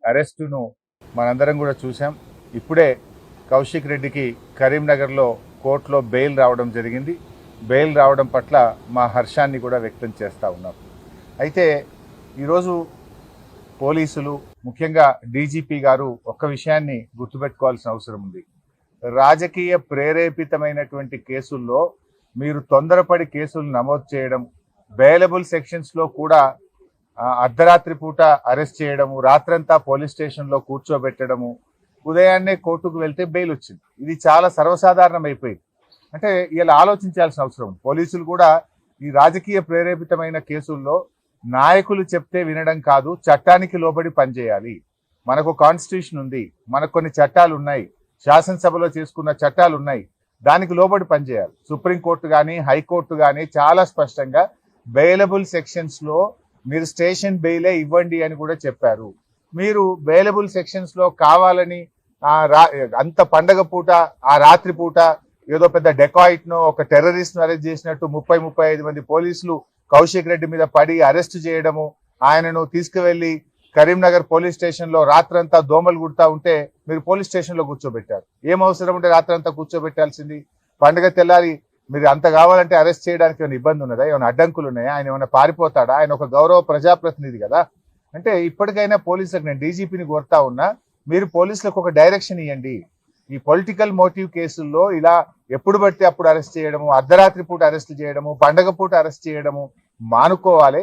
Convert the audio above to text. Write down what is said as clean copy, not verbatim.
అరెస్టును మనందరం కూడా చూసాం. ఇప్పుడే కౌశిక్ రెడ్డికి కరీంనగర్లో కోర్టులో బెయిల్ రావడం జరిగింది. బెయిల్ రావడం పట్ల మా హర్షాన్ని కూడా వ్యక్తం చేస్తూ ఉన్నాం. అయితే ఈరోజు పోలీసులు, ముఖ్యంగా డీజీపీ గారు ఒక్క విషయాన్ని గుర్తుపెట్టుకోవాల్సిన అవసరం ఉంది. రాజకీయ ప్రేరేపితమైనటువంటి కేసుల్లో మీరు తొందరపడి కేసులు నమోదు చేయడం, బెయిలబుల్ సెక్షన్స్లో కూడా అర్ధరాత్రి పూట అరెస్ట్ చేయడము, రాత్రంతా పోలీస్ స్టేషన్లో కూర్చోబెట్టడము, ఉదయాన్నే కోర్టుకు వెళ్తే బెయిల్ వచ్చింది. ఇది చాలా సర్వసాధారణం అయిపోయింది. అంటే ఇలా ఆలోచించాల్సిన అవసరం. పోలీసులు కూడా ఈ రాజకీయ ప్రేరేపితమైన కేసుల్లో నాయకులు చెప్తే వినడం కాదు, చట్టానికి లోబడి పనిచేయాలి. మనకు కాన్స్టిట్యూషన్ ఉంది, మనకు కొన్ని చట్టాలు ఉన్నాయి, శాసనసభలో చేసుకున్న చట్టాలు ఉన్నాయి, దానికి లోబడి పనిచేయాలి. సుప్రీంకోర్టు కానీ హైకోర్టు కానీ చాలా స్పష్టంగా బెయిలబుల్ సెక్షన్స్లో మీరు స్టేషన్ బెయిలే ఇవ్వండి అని కూడా చెప్పారు. మీరు బెయిలబుల్ సెక్షన్స్లో కావాలని అంత పండగ పూట, ఆ రాత్రి పూట ఏదో పెద్ద డెకాయిట్ను, ఒక టెర్రరిస్ట్ను అరెస్ట్ చేసినట్టు 30-35 మంది పోలీసులు కౌశిక్ రెడ్డి మీద పడి అరెస్ట్ చేయడము, ఆయనను తీసుకువెళ్లి కరీంనగర్ పోలీస్ స్టేషన్లో రాత్రంతా దోమలు కుడతా ఉంటే మీరు పోలీస్ స్టేషన్లో కూర్చోబెట్టారు. ఏం అవసరం ఉంటే రాత్రంతా కూర్చోబెట్టాల్సింది? పండుగ తెల్లారి మీరు అంత కావాలంటే అరెస్ట్ చేయడానికి ఏమైనా ఇబ్బంది ఉన్నదా? ఏమైనా అడ్డంకులు ఉన్నాయా? ఆయన ఏమైనా పారిపోతాడా? ఆయన ఒక గౌరవ ప్రజాప్రతినిధి కదా. అంటే ఇప్పటికైనా పోలీసులకు, నేను డీజీపీని కోరుతా ఉన్నా, మీరు పోలీసులకు ఒక డైరెక్షన్ ఇవ్వండి. ఈ పొలిటికల్ మోటివ్ కేసుల్లో ఇలా ఎప్పుడు పడితే అప్పుడు అరెస్ట్ చేయడము, అర్ధరాత్రి పూట అరెస్ట్ చేయడము, పండగ పూట అరెస్ట్ చేయడము మానుకోవాలి.